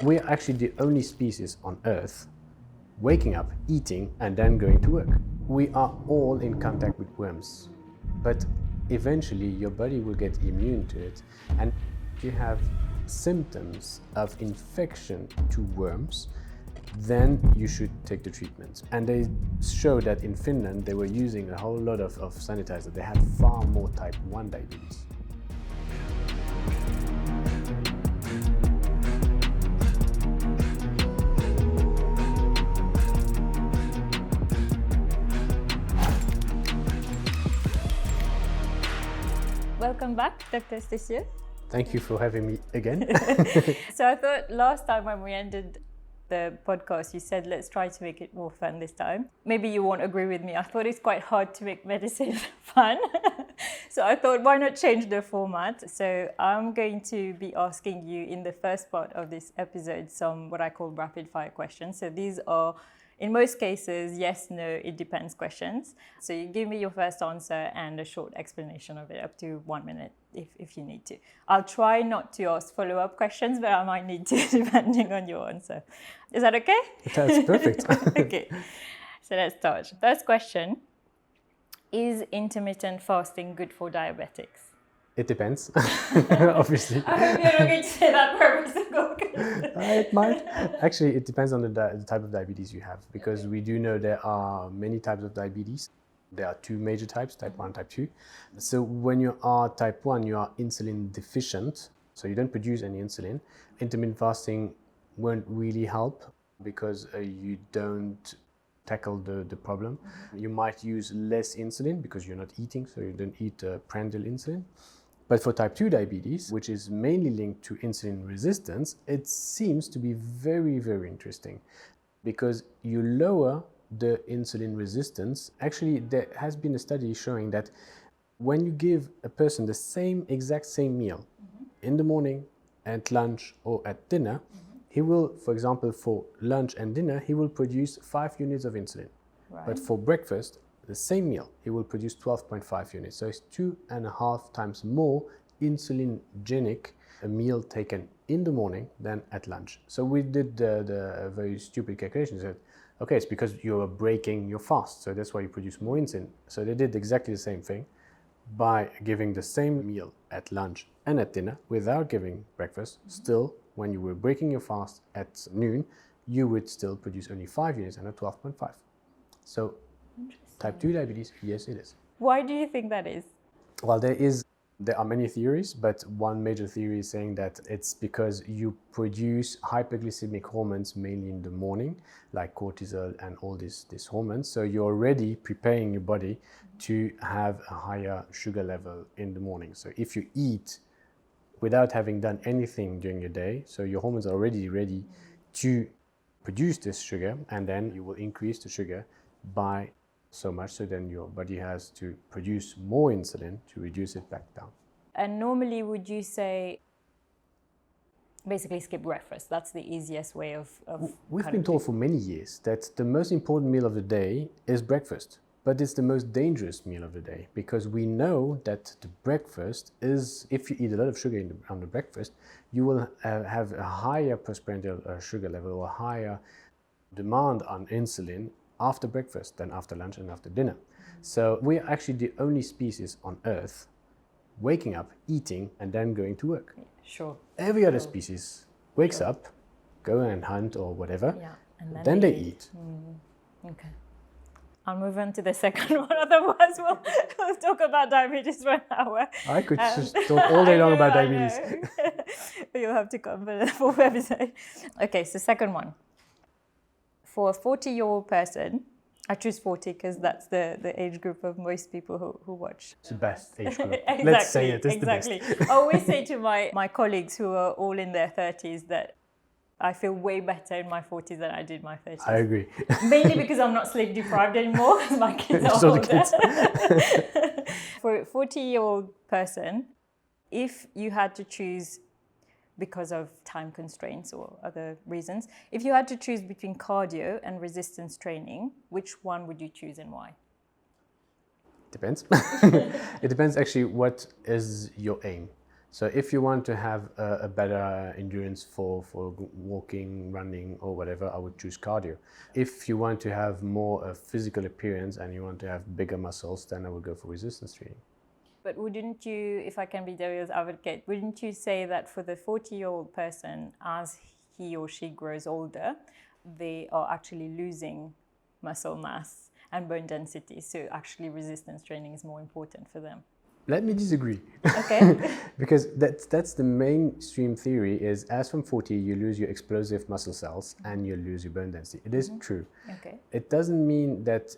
We're actually the only species on Earth waking up, eating, and then going to work. We are all in contact with worms, but eventually your body will get immune to it. And if you have symptoms of infection to worms, then you should take the treatment. And they show that in Finland, they were using a whole lot of sanitizer. They had far more type 1 diabetes. Welcome back, Dr Steciuk. Thank you for having me again. So I thought last time when we ended the podcast, you said, let's try to make it more fun this time. Maybe you won't agree with me. I thought it's quite hard to make medicine fun. So I thought, why not change the format? So I'm going to be asking you in the first part of this episode some what I call rapid fire questions. So these are, in most cases, yes, no, it depends questions. So you give me your first answer and a short explanation of it, up to 1 minute if you need to. I'll try not to ask follow-up questions, but I might need to depending on your answer. Is that okay? That's perfect. Okay, so let's start. First question, is intermittent fasting good for diabetics? It depends, obviously. I hope you're not going to say that purposely. It might. Actually, it depends on the type of diabetes you have, because we do know there are many types of diabetes. There are two major types, type 1, type 2. So when you are type 1, you are insulin deficient, so you don't produce any insulin. Intermittent fasting won't really help because you don't tackle the problem. You might use less insulin because you're not eating, so you don't eat prandial insulin. But for type 2 diabetes, which is mainly linked to insulin resistance, it seems to be very, very interesting because you lower the insulin resistance. Actually, there has been a study showing that when you give a person the exact same meal in the morning, at lunch, or at dinner, he will, for example, for lunch and dinner, he will produce 5 units of insulin. Right. But for breakfast, the same meal, he will produce 12.5 units. So it's 2.5 times more insulin-genic a meal taken in the morning than at lunch. So we did the very stupid calculation. Said, okay, it's because you're breaking your fast, so that's why you produce more insulin. So they did exactly the same thing by giving the same meal at lunch and at dinner without giving breakfast. Still, when you were breaking your fast at noon, you would still produce only 5 units and not 12.5. So type 2 diabetes, yes, it is. Why do you think that is? Well, there are many theories, but one major theory is saying that it's because you produce hyperglycemic hormones mainly in the morning, like cortisol and all these hormones. So you're already preparing your body to have a higher sugar level in the morning. So if you eat without having done anything during your day, so your hormones are already ready to produce this sugar, and then you will increase the sugar by so much, so then your body has to produce more insulin to reduce it back down. And normally would you say basically skip breakfast? That's the easiest way of We've been told for many years that the most important meal of the day is breakfast, but it's the most dangerous meal of the day because we know that the breakfast is, if you eat a lot of sugar on the breakfast, you will have a higher postprandial sugar level or higher demand on insulin after breakfast than after lunch and after dinner. So we're actually the only species on Earth waking up, eating, and then going to work. Sure. Every other species wakes up, go and hunt or whatever, and then they eat. Okay. I'll move on to the second one, otherwise we'll talk about diabetes for an hour. I could just talk all day long about diabetes. You'll have to come for the full episode. Okay, so second one. For a 40-year-old person, I choose 40 because that's the age group of most people who watch. It's the best age group. Exactly, Let's say it, it's exactly. the best. I always say to my colleagues who are all in their 30s that I feel way better in my 40s than I did in my 30s. I agree. Mainly because I'm not sleep deprived anymore because my kids are older. Kids. For a 40-year-old person, if you had to choose, because of time constraints or other reasons, if you had to choose between cardio and resistance training, which one would you choose and why? Depends. It depends actually what is your aim. So if you want to have a better endurance for walking, running or whatever, I would choose cardio. If you want to have more physical appearance and you want to have bigger muscles, then I would go for resistance training. But wouldn't you, if I can be devil's advocate, wouldn't you say that for the 40-year-old person, as he or she grows older, they are actually losing muscle mass and bone density? So actually resistance training is more important for them. Let me disagree. Okay. Because that's the mainstream theory is as from 40 you lose your explosive muscle cells and you lose your bone density. It is true. Okay. It doesn't mean that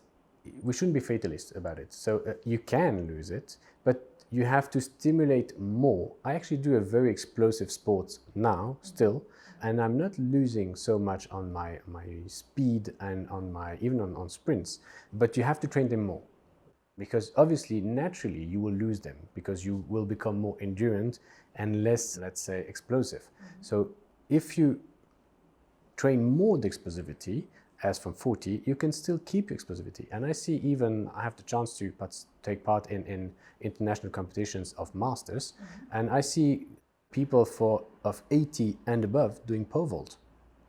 we shouldn't be fatalist about it. So you can lose it, but you have to stimulate more. I actually do a very explosive sports now still, and I'm not losing so much on my speed and on my even on sprints, but you have to train them more. Because obviously, naturally, you will lose them because you will become more endurant and less, let's say, explosive. So if you train more the explosivity, as from 40, you can still keep your explosivity. And I see I have the chance to take part in international competitions of masters, and I see people of 80 and above doing pole vault.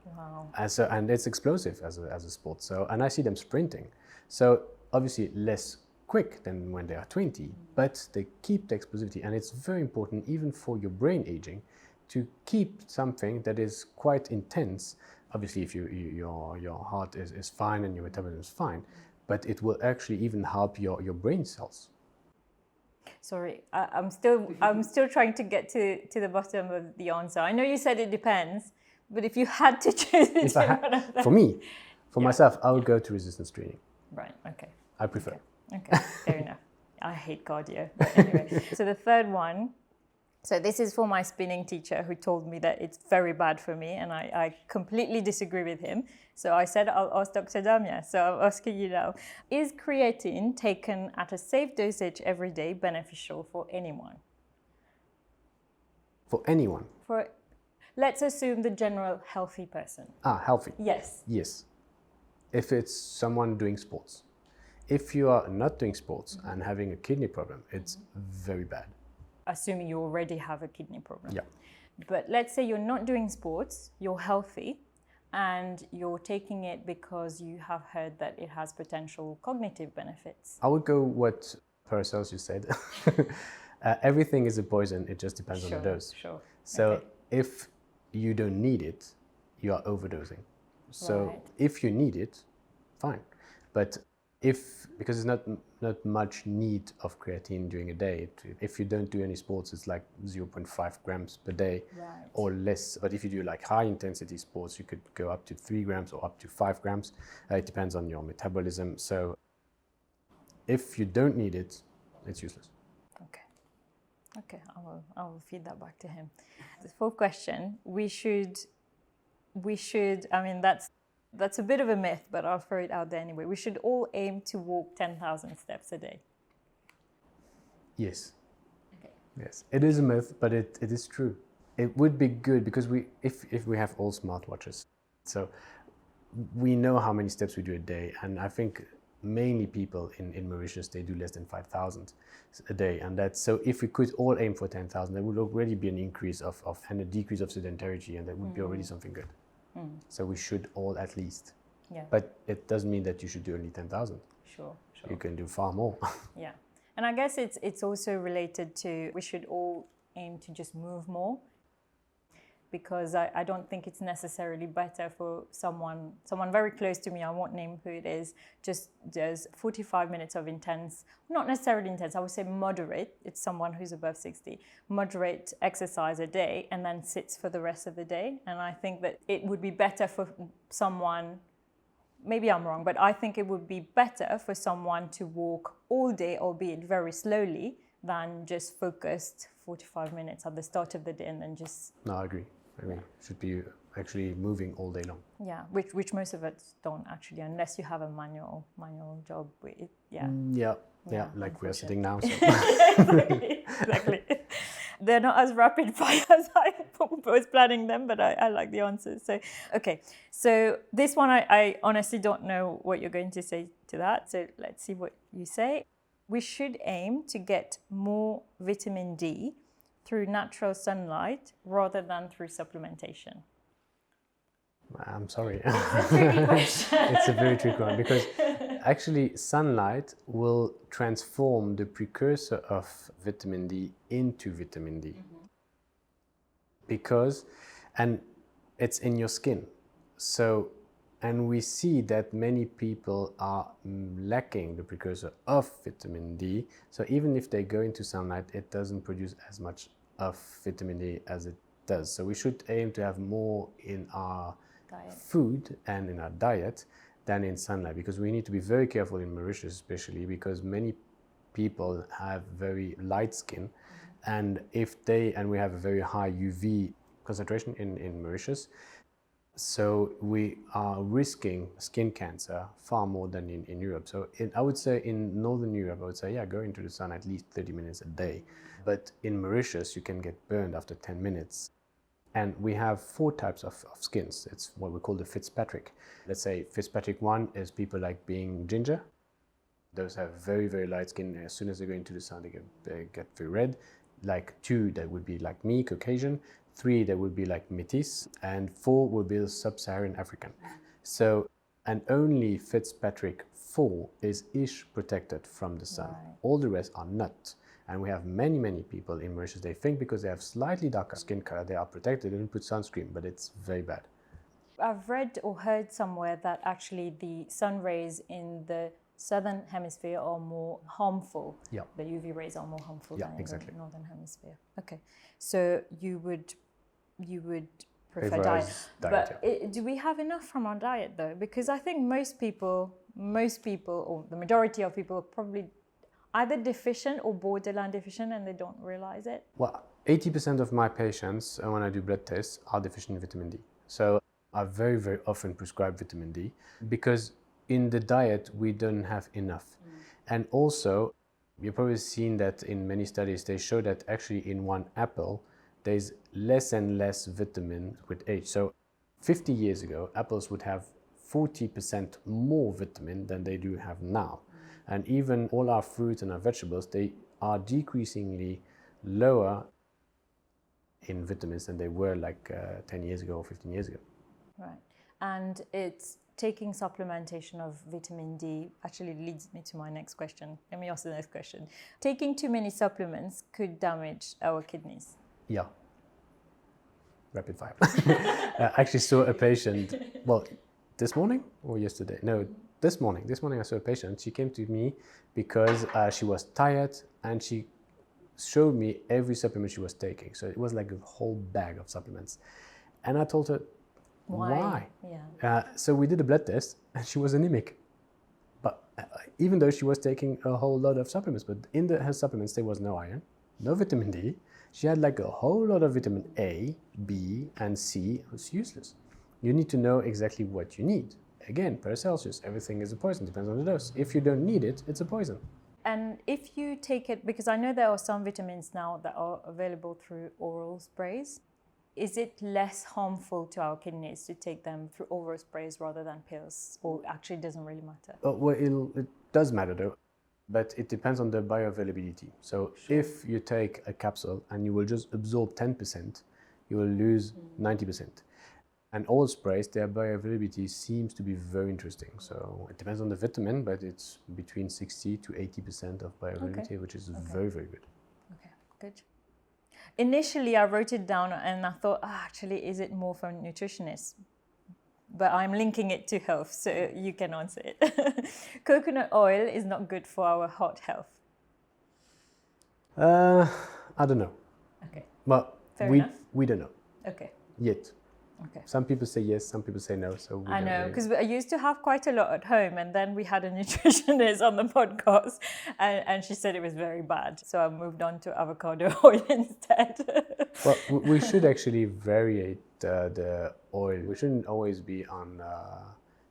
Wow. And it's explosive as a sport. So, and I see them sprinting. So obviously less quick than when they are 20, but they keep the explosivity. And it's very important, even for your brain aging, to keep something that is quite intense. Obviously, if your heart is fine and your metabolism is fine, but it will actually even help your brain cells. Sorry, I'm still trying to get to the bottom of the answer. I know you said it depends, but if you had to choose between one of them. For myself, I would go to resistance training. Right, okay. I prefer. Okay, fair enough. I hate cardio. But anyway, so the third one, so this is for my spinning teacher who told me that it's very bad for me, and I completely disagree with him. So I said I'll ask Dr. Damien. So I'm asking you now, is creatine taken at a safe dosage every day beneficial for anyone? For anyone? Let's assume the general healthy person. Healthy? Yes. Yes. If it's someone doing sports. If you are not doing sports and having a kidney problem, it's very bad. Assuming you already have a kidney problem. Yeah. But let's say you're not doing sports, you're healthy, and you're taking it because you have heard that it has potential cognitive benefits. I would go what Paracelsus said. Everything is a poison, it just depends on the dose. Sure. So if you don't need it, you are overdosing. So if you need it, fine. But because there's not much need of creatine during a day. If you don't do any sports, it's like 0.5 grams per day or less. But if you do like high intensity sports, you could go up to 3 grams or up to 5 grams. It depends on your metabolism. So if you don't need it, it's useless. Okay, I will feed that back to him. The fourth question, we should, I mean, that's a bit of a myth, but I'll throw it out there anyway. We should all aim to walk 10,000 steps a day. Yes. Okay. Yes, it is a myth, but it is true. It would be good because if we have all smartwatches, so we know how many steps we do a day, and I think mainly people in Mauritius, they do less than 5,000 a day, and that's so if we could all aim for 10,000, there would already be an increase of and a decrease of sedentarity, and that would be already something good. So we should all at least. Yeah. But it doesn't mean that you should do only 10,000. Sure. You can do far more. Yeah. And I guess it's also related to we should all aim to just move more, because I don't think it's necessarily better for someone very close to me, I won't name who it is, just does 45 minutes of intense, not necessarily intense, I would say moderate, it's someone who's above 60, moderate exercise a day and then sits for the rest of the day. And I think that it would be better for someone, maybe I'm wrong, but I think it would be better for someone to walk all day, albeit very slowly, than just focused 45 minutes at the start of the day and then just... No, I agree. Should be actually moving all day long. Yeah, which most of us don't actually, unless you have a manual job. Yeah, like we're sitting now. So. Exactly. They're not as rapid fire as I was planning them, but I like the answers. So, okay. So this one, I honestly don't know what you're going to say to that. So let's see what you say. We should aim to get more vitamin D through natural sunlight rather than through supplementation? I'm sorry. It's a tricky question. It's a very tricky one because actually sunlight will transform the precursor of vitamin D into vitamin D. Because, and it's in your skin. So, and we see that many people are lacking the precursor of vitamin D. So even if they go into sunlight, it doesn't produce as much of vitamin D as it does. So we should aim to have more in our food and in our diet than in sunlight, because we need to be very careful in Mauritius, especially because many people have very light skin, and we have a very high UV concentration in Mauritius, so we are risking skin cancer far more than in Europe. So I would say in Northern Europe, I would say, yeah, go into the sun at least 30 minutes a day. But in Mauritius, you can get burned after 10 minutes. And we have 4 types of skins. It's what we call the Fitzpatrick. Let's say Fitzpatrick 1 is people like being ginger. Those have very, very light skin. As soon as they go into the sun, they get very red. Like 2, that would be like me, Caucasian. 3, that would be like Métis. And 4 would be Sub-Saharan African. So, and only Fitzpatrick 4 is ish protected from the sun. Right. All the rest are not. And we have many, many people in Mauritius, they think because they have slightly darker skin color, they are protected, they don't put sunscreen, but it's very bad. I've read or heard somewhere that actually the sun rays in the southern hemisphere are more harmful. Yeah. The UV rays are more harmful than exactly. in the northern hemisphere. Okay. So you would prefer diet. But do we have enough from our diet though? Because I think most people, or the majority of people are probably either deficient or borderline deficient and they don't realize it. Well, 80% of my patients, when I do blood tests, are deficient in vitamin D. So I very, very often prescribe vitamin D because in the diet, we don't have enough. And also, you've probably seen that in many studies, they show that actually in one apple, there's less and less vitamin with age. So 50 years ago, apples would have 40% more vitamin than they do have now. And even all our fruits and our vegetables, they are decreasingly lower in vitamins than they were like 10 years ago or 15 years ago. Right. And it's taking supplementation of vitamin D actually leads me to my next question. Let me ask the next question. Taking too many supplements could damage our kidneys. Yeah. Rapid fire. I actually saw a patient, well, this morning or yesterday? No, this morning I saw a patient. She came to me because she was tired and she showed me every supplement she was taking. So it was like a whole bag of supplements. And I told her, why? Yeah. So we did a blood test and she was anemic. But even though she was taking a whole lot of supplements, but in her supplements there was no iron, no vitamin D. She had like a whole lot of vitamin A, B, and C. It was useless. You need to know exactly what you need. Again, Paracelsus, everything is a poison, depends on the dose. If you don't need it, it's a poison. And if you take it, because I know there are some vitamins now that are available through oral sprays, is it less harmful to our kidneys to take them through oral sprays rather than pills, or actually it doesn't really matter? Well, it does matter though, but it depends on the bioavailability. So if you take a capsule and you will just absorb 10%, you will lose 90%. And oral sprays, their bioavailability seems to be very interesting. So it depends on the vitamin, but it's between 60 to 80% of bioavailability, which is very, very good. Okay, good. Initially, I wrote it down and I thought, actually, is it more for nutritionists? But I'm linking it to health, so you can answer it. Coconut oil is not good for our heart health. I don't know. Okay. But we don't know. Okay. Yet. Okay. Some people say yes, some people say no. So I know, because I used to have quite a lot at home, and then we had a nutritionist on the podcast, and she said it was very bad. So I moved on to avocado oil instead. Well, we should actually vary the oil. We shouldn't always be on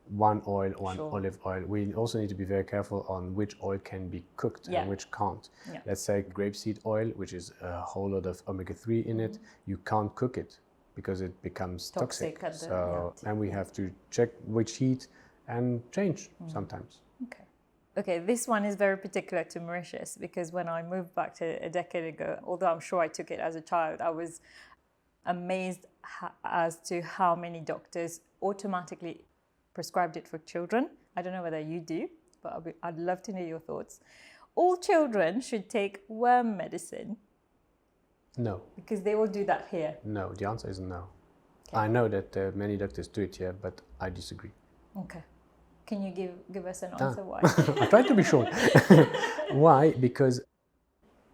one oil, olive oil. We also need to be very careful on which oil can be cooked and which can't. Yeah. Let's say grapeseed oil, which is a whole lot of omega-3 in it, you can't cook it, because it becomes toxic. And we have to check which heat and change sometimes. Okay. Okay, this one is very particular to Mauritius because when I moved back to a decade ago, although I'm sure I took it as a child, I was amazed as to how many doctors automatically prescribed it for children. I don't know whether you do, but I'd love to know your thoughts. All children should take worm medicine. No. Because they will do that here. No, the answer is no. Okay. I know that many doctors do it here, but I disagree. Okay. Can you give us an answer why? I tried to be short. Why? Because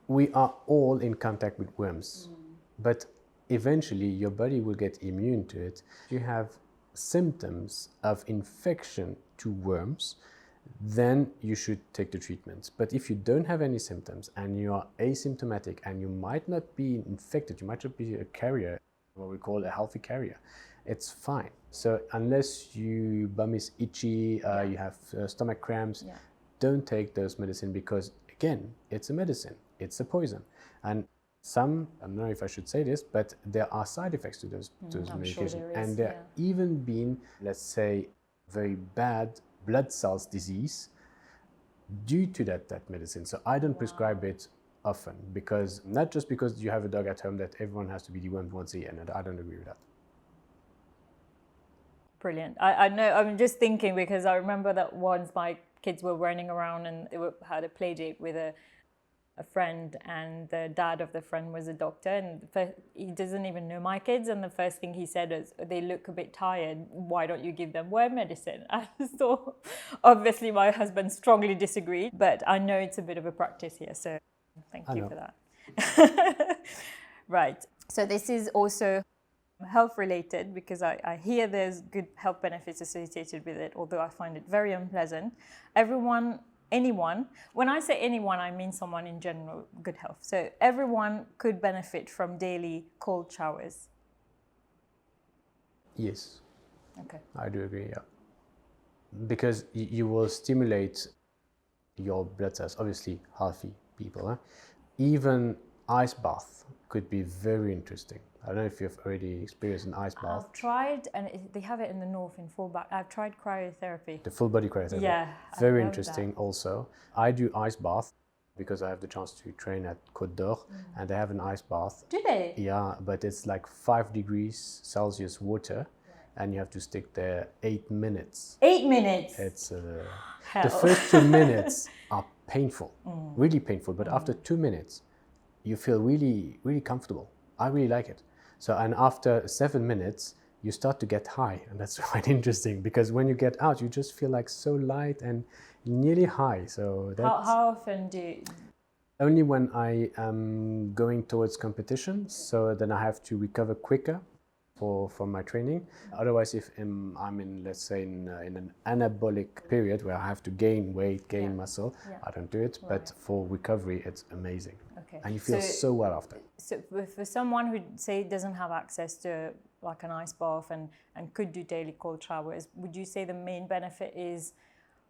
we are all in contact with worms, but eventually your body will get immune to it. You have symptoms of infection to worms, then you should take the treatment. But if you don't have any symptoms and you are asymptomatic and you might not be infected, you might not be a carrier, what we call a healthy carrier, it's fine. So unless your bum is itchy, you have stomach cramps, don't take those medicine because, again, it's a medicine, it's a poison. And some, I don't know if I should say this, but there are side effects to those medications. Sure there is, and there even been, let's say, very bad blood cells disease due to that medicine. So I don't prescribe it often because, not just because you have a dog at home that everyone has to be dewormed once a year, and I don't agree with that. Brilliant. I know, I'm just thinking because I remember that once my kids were running around and they had a play date with a friend, and the dad of the friend was a doctor, and he doesn't even know my kids, and the first thing he said is, they look a bit tired, why don't you give them worm medicine? So obviously my husband strongly disagreed, but I know it's a bit of a practice here, so thank you for that. Right, so this is also health related because I hear there's good health benefits associated with it, although I find it very unpleasant. Anyone, when I say anyone, I mean someone in general, good health. So everyone could benefit from daily cold showers. Yes. Okay. I do agree, yeah. Because you will stimulate your blood cells, obviously healthy people. Huh? Even ice bath could be very interesting. I don't know if you've already experienced an ice bath. I've tried, and they have it in the north in Fallback. I've tried cryotherapy. The full body cryotherapy. Yeah. Very interesting also. I do ice bath because I have the chance to train at Côte d'Or, and they have an ice bath. Do they? Yeah, but it's like 5 degrees Celsius water, and you have to stick there 8 minutes. 8 minutes? It's the first 2 minutes are painful, really painful, but after 2 minutes, you feel really, really comfortable. I really like it. So, and after 7 minutes, you start to get high, and that's quite interesting because when you get out, you just feel like so light and nearly high. So that's how often do you? Only when I am going towards competition, so then I have to recover quicker for my training. Otherwise, if I'm in, let's say, in an anabolic period where I have to gain weight, gain muscle, I don't do it. But for recovery, it's amazing. Okay. And you feel so well after. So for someone who, say, doesn't have access to like an ice bath and could do daily cold showers, would you say the main benefit is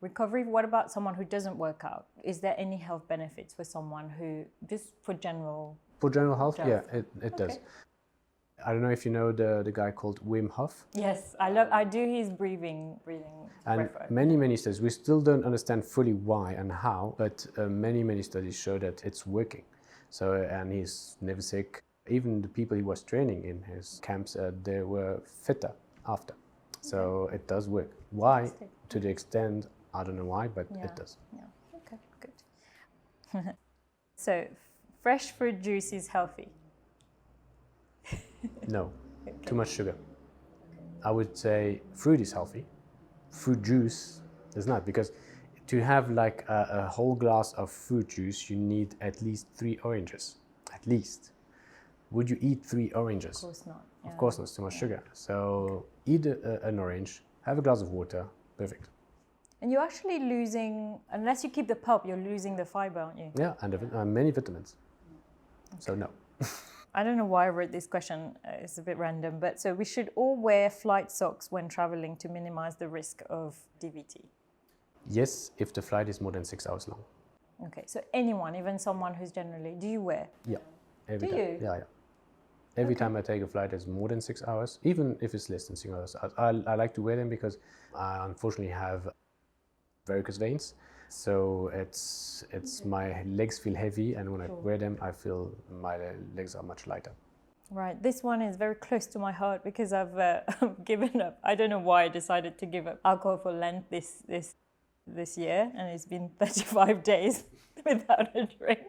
recovery? What about someone who doesn't work out? Is there any health benefits for someone who, just for general? For general health, yeah, it does. I don't know if you know the guy called Wim Hof. Yes, I do his breathing. And many studies, we still don't understand fully why and how, but many studies show that it's working. So, and he's never sick. Even the people he was training in his camps, they were fitter after. So it does work. Why? To the extent, I don't know why, but it does. Yeah, okay, good. So, fresh fruit juice is healthy? No, too much sugar. I would say fruit is healthy. Fruit juice is not, because to have like a whole glass of fruit juice, you need at least 3 oranges, at least. Would you eat 3 oranges? Of course not. Yeah. Of course not, it's too much sugar. So eat an orange, have a glass of water, perfect. And you're actually losing, unless you keep the pulp, you're losing the fiber, aren't you? Yeah, and many vitamins. Okay. So no. I don't know why I wrote this question, it's a bit random, but so we should all wear flight socks when traveling to minimize the risk of DVT? Yes, if the flight is more than 6 hours long. Okay, so anyone, even someone who's generally, do you wear? Yeah, every time. You? Yeah. Every time I take a flight that's more than 6 hours, even if it's less than 6 hours, I like to wear them because I unfortunately have varicose veins. So it's my legs feel heavy, and when I wear them, I feel my legs are much lighter. Right. This one is very close to my heart because I've given up. I don't know why I decided to give up alcohol for Lent this year, and it's been 35 days without a drink.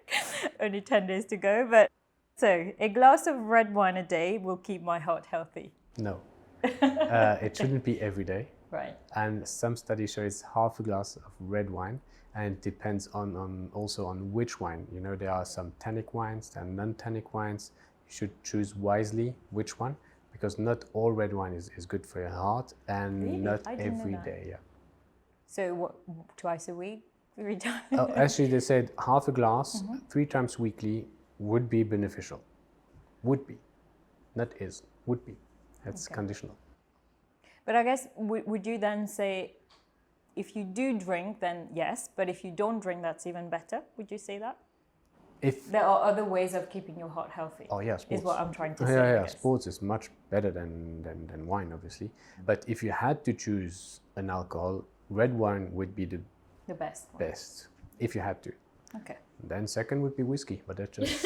Only 10 days to go. But so a glass of red wine a day will keep my heart healthy. No, it shouldn't be every day. Right. And some studies show it's half a glass of red wine, and it depends also on which wine. You know, there are some tannic wines and non-tannic wines. You should choose wisely which one, because not all red wine is good for your heart, and Really? not I didn't know every that. day. Yeah. So what, twice a week? 3 times? Oh, actually, they said half a glass 3 times weekly would be beneficial. Would be, not is. Would be. That's conditional. But I guess, would you then say, if you do drink, then yes, but if you don't drink, that's even better? Would you say that? If there are other ways of keeping your heart healthy. Oh yeah, sports. Is what I'm trying to say. Yeah, sports is much better than wine, obviously. But if you had to choose an alcohol, red wine would be the best one. Best, if you had to. Okay. Then second would be whiskey, but that's just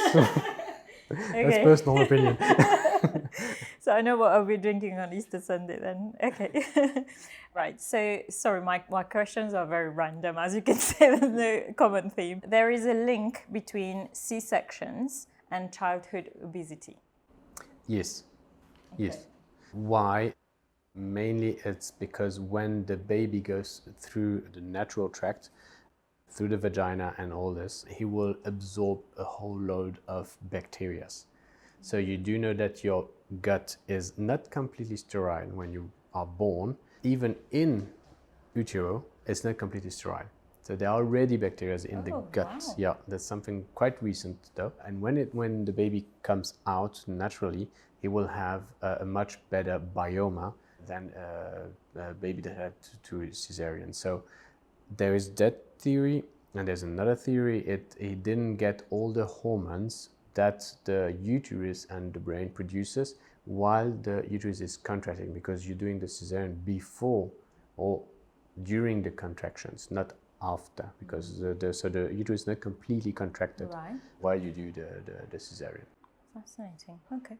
Okay. that's personal opinion. So I know what I'll be drinking on Easter Sunday then. Okay. Right. So sorry, my questions are very random. As you can see, there's no common theme. There is a link between C-sections and childhood obesity. Yes. Okay. Yes. Why? Mainly it's because when the baby goes through the natural tract, through the vagina and all this, he will absorb a whole load of bacteria. So you do know that your gut is not completely sterile when you are born. Even in utero, it's not completely sterile. So there are already bacteria in the gut. Wow. Yeah, that's something quite recent though. And when the baby comes out naturally, he will have a much better biome than a baby that had to cesarean. So there is that theory, and there's another theory. He didn't get all the hormones that the uterus and the brain produces while the uterus is contracting, because you're doing the cesarean before or during the contractions, not after, because the uterus is not completely contracted while you do the cesarean. Fascinating. Okay.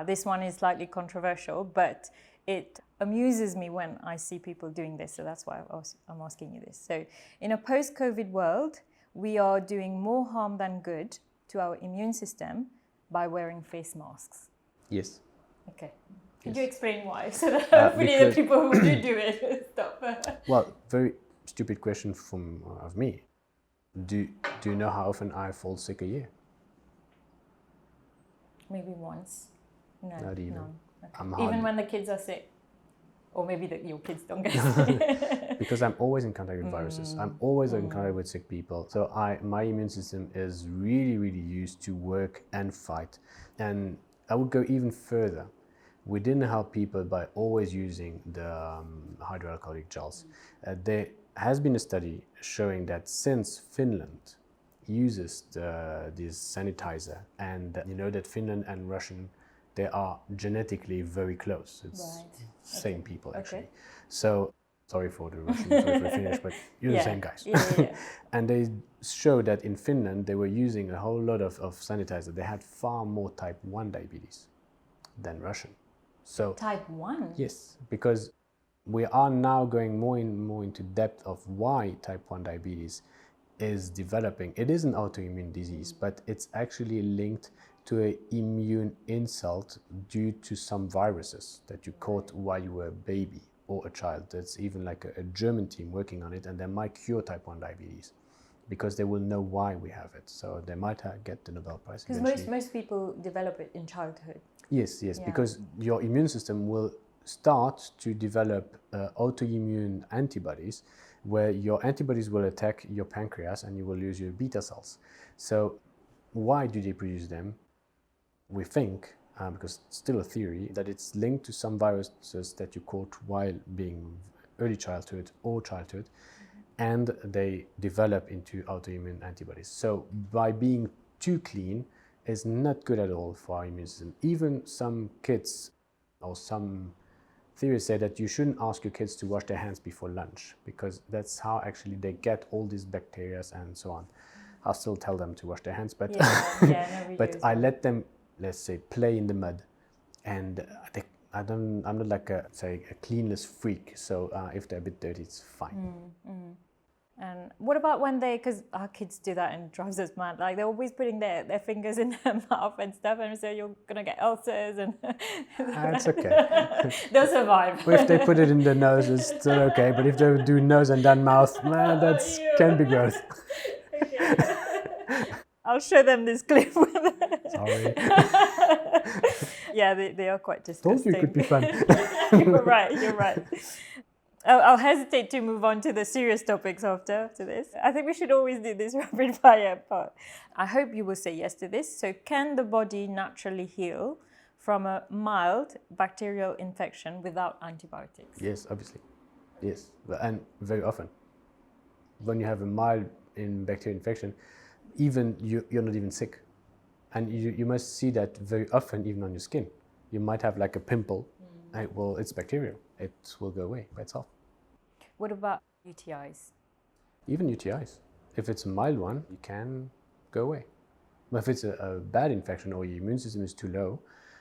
This one is slightly controversial, but it amuses me when I see people doing this, so that's why I'm asking you this. So in a post-COVID world, we are doing more harm than good to our immune system by wearing face masks. Yes. Okay. Could you explain why? So that hopefully the people who do it stop. Well, very stupid question of me. Do you know how often I fall sick a year? Maybe once. No. Not even. No. Okay. Even when the kids are sick? Or maybe your kids don't get sick? Because I'm always in contact with viruses. I'm always in contact with sick people. So my immune system is really, really used to work and fight. And I would go even further. We didn't help people by always using the hydroalcoholic gels. There has been a study showing that since Finland uses this sanitizer, and you know that Finland and Russian, they are genetically very close. It's same people actually. So sorry for the Russian, sorry for the Finnish, but you're the same guys. Yeah. And they showed that in Finland they were using a whole lot of sanitizer. They had far more type 1 diabetes than Russian. So type 1? Yes, because we are now going more into depth of why type 1 diabetes is developing. It is an autoimmune disease, but it's actually linked to an immune insult due to some viruses that you caught while you were a baby or a child. That's even like a German team working on it, and they might cure type 1 diabetes because they will know why we have it. So they might get the Nobel Prize eventually. Because most people develop it in childhood. Yes, because your immune system will start to develop autoimmune antibodies, where your antibodies will attack your pancreas and you will lose your beta cells. So why do they produce them? We think, because it's still a theory, that it's linked to some viruses that you caught while being early childhood or childhood, and they develop into autoimmune antibodies. So by being too clean is not good at all for our immune system. Even some kids or some theories say that you shouldn't ask your kids to wash their hands before lunch, because that's how actually they get all these bacteria and so on. I'll still tell them to wash their hands, but but I let them, let's say, play in the mud, and I'm not like a cleanliness freak. So if they're a bit dirty, it's fine. And what about when because our kids do that and drives us mad, like they're always putting their fingers in their mouth and stuff, and so you're gonna get ulcers and It's okay. They'll survive. If they put it in their nose, it's still okay, but if they do nose and then mouth, man, that's can be gross. Okay. I'll show them this clip. Sorry. Yeah, they are quite disgusting. Told you it could be fun. You're right. I'll hesitate to move on to the serious topics after this. I think we should always do this rapid fire part. I hope you will say yes to this. So, can the body naturally heal from a mild bacterial infection without antibiotics? Yes, obviously. Yes, and very often. When you have a mild bacterial infection, even you're not even sick. And you must see that very often, even on your skin. You might have like a pimple. Well, it's bacterial. It will go away by itself. What about UTIs? Even UTIs. If it's a mild one, you can go away. But if it's a bad infection or your immune system is too low,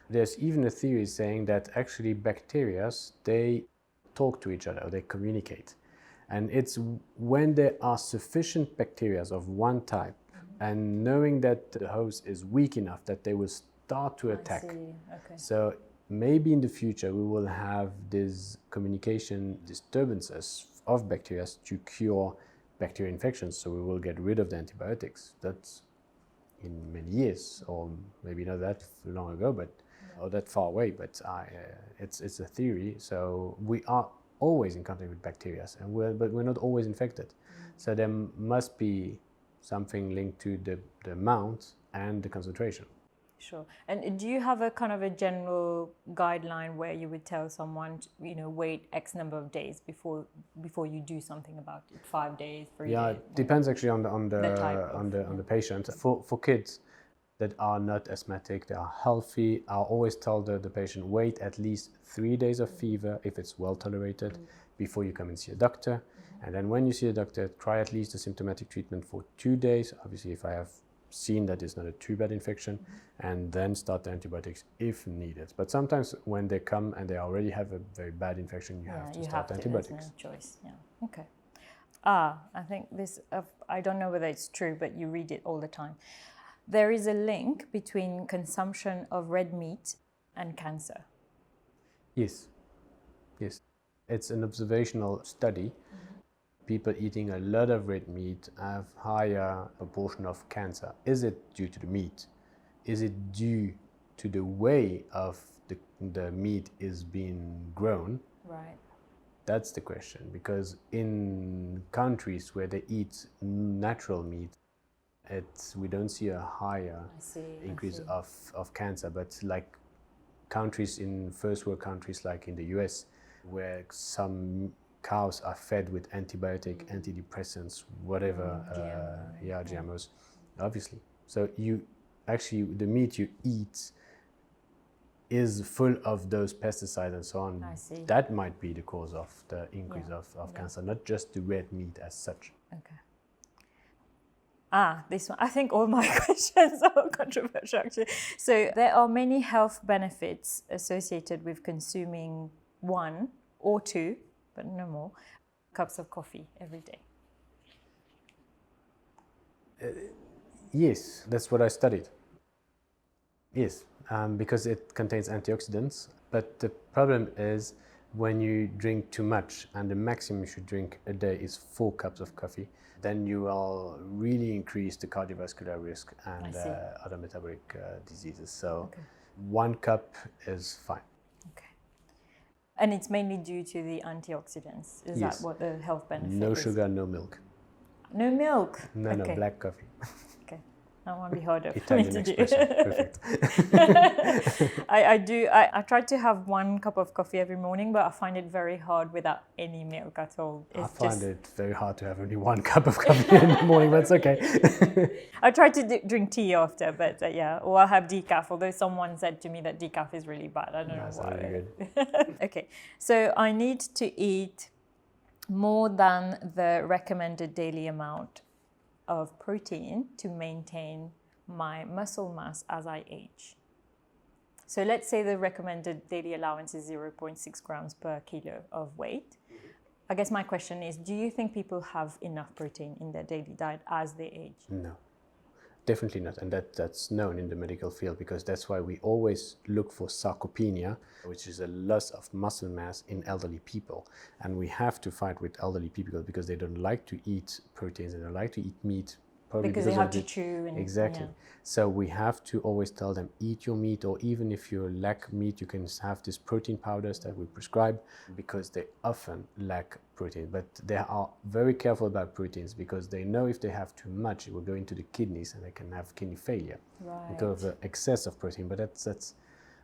there's even a theory saying that actually bacteria, they talk to each other, or they communicate. And it's when there are sufficient bacteria of one type, and knowing that the host is weak enough that they will start to attack. I see. Okay. So maybe in the future we will have these communication disturbances of bacteria to cure bacterial infections. So we will get rid of the antibiotics. That's in many years, or maybe not that long ago, but or that far away. But it's a theory. So we are always in contact with bacteria, but we're not always infected. So there must be something linked to the amount and the concentration. Sure. And do you have a kind of a general guideline where you would tell someone, wait X number of days before you do something about it? 5 days, 3 days? Yeah, it depends actually on the patient. For kids that are not asthmatic, they are healthy, I'll always tell the patient, wait at least 3 days of fever if it's well tolerated before you come and see a doctor. And then when you see a doctor, try at least a symptomatic treatment for 2 days. Obviously, if I have seen that it's not a too bad infection, and then start the antibiotics if needed. But sometimes when they come and they already have a very bad infection, you have to start antibiotics. There's no choice. Yeah. Okay. I think this, I don't know whether it's true, but you read it all the time. There is a link between consumption of red meat and cancer. Yes. It's an observational study. People eating a lot of red meat have higher proportion of cancer. Is it due to the meat? Is it due to the way of the meat is being grown? Right. That's the question, because in countries where they eat natural meat, we don't see a higher increase of cancer. But like countries in first world countries like in the US, where some cows are fed with antibiotic, antidepressants, whatever, GMOs, obviously. So the meat you eat is full of those pesticides and so on. I see. That might be the cause of the increase of cancer, not just the red meat as such. Okay. This one. I think all my questions are controversial, actually. So there are many health benefits associated with consuming 1 or 2, but no more, cups of coffee every day. Yes, that's what I studied. Yes, because it contains antioxidants. But the problem is when you drink too much, and the maximum you should drink a day is 4 cups of coffee, then you will really increase the cardiovascular risk and other metabolic diseases. So 1 cup is fine. Okay. And it's mainly due to the antioxidants. Is that what the health benefit is? No sugar, no milk. No milk? No, black coffee. Okay. That might be harder for me Italian to do. espresso, perfect. I try to have 1 cup of coffee every morning, but I find it very hard without any milk at all. I find it very hard to have only 1 cup of coffee in the morning, but it's okay. I try to drink tea after, but yeah, or I have decaf, although someone said to me that decaf is really bad. I don't know why. Really good. Okay, so I need to eat more than the recommended daily amount of protein to maintain my muscle mass as I age. So let's say the recommended daily allowance is 0.6 grams per kilo of weight. I guess my question is, do you think people have enough protein in their daily diet as they age? No, definitely not. And that's known in the medical field, because that's why we always look for sarcopenia, which is a loss of muscle mass in elderly people. And we have to fight with elderly people because they don't like to eat proteins, they don't like to eat meat. Because they have to chew. And, exactly. Yeah. So we have to always tell them, eat your meat, or even if you lack meat, you can have these protein powders that we prescribe, because they often lack protein. But they are very careful about proteins, because they know if they have too much, it will go into the kidneys and they can have kidney failure because of the excess of protein. But that's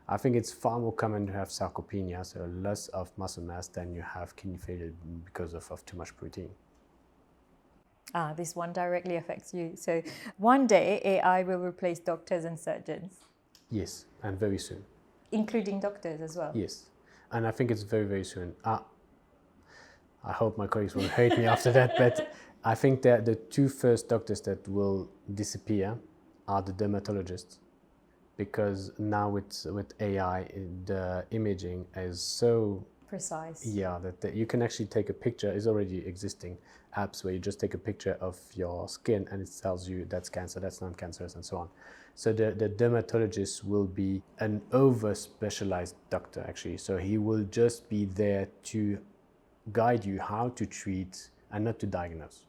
I think it's far more common to have sarcopenia, so a loss of muscle mass, than you have kidney failure because of too much protein. This one directly affects you. So one day AI will replace doctors and surgeons. Yes, and very soon. Including doctors as well? Yes, and I think it's very, very soon. I hope my colleagues will hate me after that, but I think that the 2 first doctors that will disappear are the dermatologists, because now with AI, the imaging is so precise. Yeah, that you can actually take a picture. It's already existing apps where you just take a picture of your skin and it tells you that's cancer, that's non-cancerous, and so on. So the dermatologist will be an over-specialized doctor, actually. So he will just be there to guide you how to treat and not to diagnose.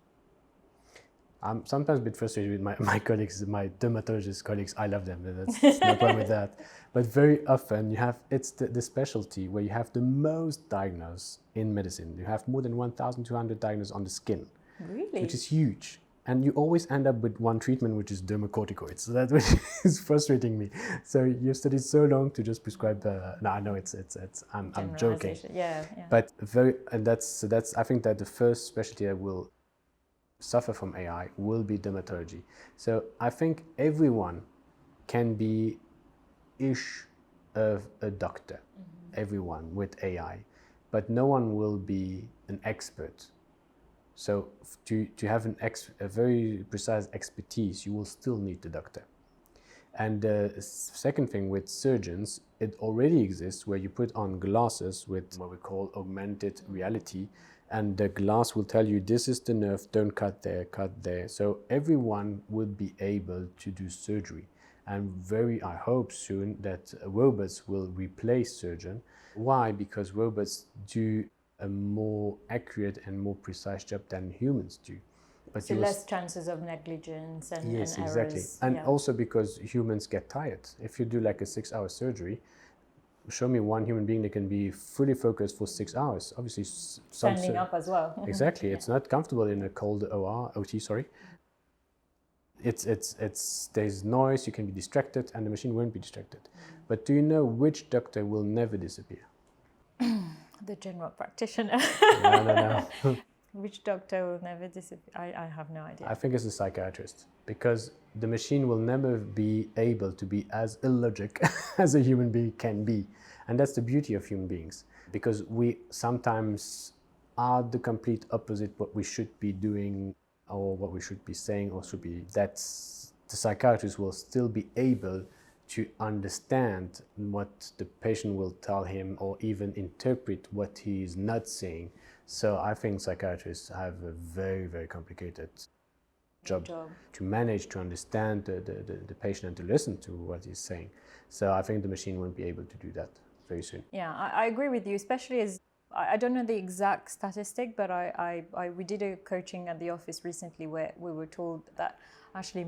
I'm sometimes a bit frustrated with my colleagues, my dermatologist colleagues. I love them. That's no problem with that. But very often it's the specialty where you have the most diagnosed in medicine. You have more than 1,200 diagnosed on the skin. Really? Which is huge. And you always end up with one treatment, which is dermacorticoids. So that is frustrating me. So you've studied so long to just prescribe no, I know I'm joking. Yeah. But that's I think that the first specialty that will suffer from AI will be dermatology. So I think everyone can be ish of a doctor, everyone with AI, but no one will be an expert. So to have a very precise expertise, you will still need the doctor. And the second thing with surgeons, it already exists where you put on glasses with what we call augmented reality, and the glass will tell you this is the nerve, don't cut there, cut there. So everyone would be able to do surgery. And I hope soon that robots will replace surgeon. Why? Because robots do a more accurate and more precise job than humans do. But so less chances of negligence and yes, and exactly. errors. And also because humans get tired. If you do like a 6-hour surgery, show me one human being that can be fully focused for 6 hours. Obviously, standing up as well. Exactly, it's not comfortable in a cold OT. Sorry. There's noise. You can be distracted, and the machine won't be distracted. But do you know which doctor will never disappear? The general practitioner. No. Which doctor will never disappear? I have no idea. I think it's a psychiatrist, because the machine will never be able to be as illogic as a human being can be. And that's the beauty of human beings, because we sometimes are the complete opposite what we should be doing or what we should be saying or should be. That's the psychiatrist will still be able to understand what the patient will tell him or even interpret what he is not saying. So I think psychiatrists have a very, very complicated job to manage, to understand the patient and to listen to what he's saying. So I think the machine won't be able to do that very soon. Yeah, I agree with you, especially as I don't know the exact statistic, but we did a coaching at the office recently where we were told that actually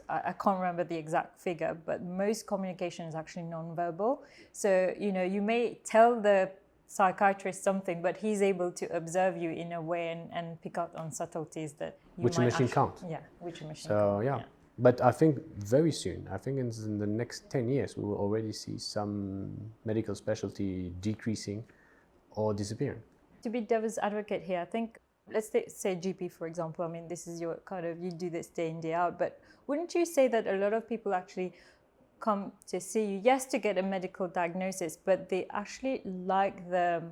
I can't remember the exact figure, but most communication is actually non-verbal. So, you may tell the psychiatrist something, but he's able to observe you in a way and pick up on subtleties that you which might a machine can't. Yeah, which a machine so, can't. Yeah. But I think very soon, I think in the next 10 years, we will already see some medical specialty decreasing or disappearing. To be devil's advocate here, I think, let's say GP, for example. I mean, this is your kind of, you do this day in, day out, but wouldn't you say that a lot of people actually come to see you, yes, to get a medical diagnosis, but they actually like the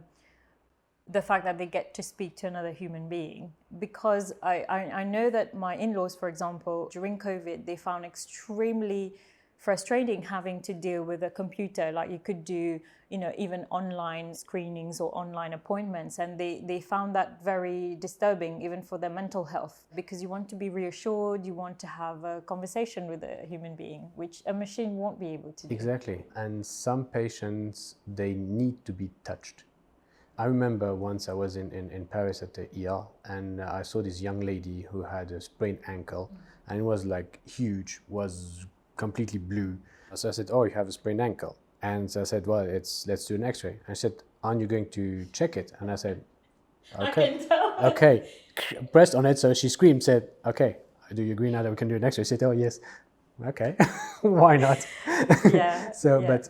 fact that they get to speak to another human being? Because I know that my in-laws, for example, during COVID, they found extremely frustrating having to deal with a computer. Like, you could do, even online screenings or online appointments, and they found that very disturbing, even for their mental health, because you want to be reassured, you want to have a conversation with a human being, which a machine won't be able to do. Exactly. And some patients, they need to be touched. I remember once I was in Paris at the ER, and I saw this young lady who had a sprained ankle, and it was like huge, was completely blue. So I said, "Oh, you have a sprained ankle." And so I said, "Well, let's do an x-ray." And she said, "Aren't you going to check it?" And I said, "Okay." I can tell. Okay. Pressed on it, so she screamed, said, "Okay, do you agree now that we can do an x-ray?" She said, "Oh, yes." Okay, why not? Yeah. So, but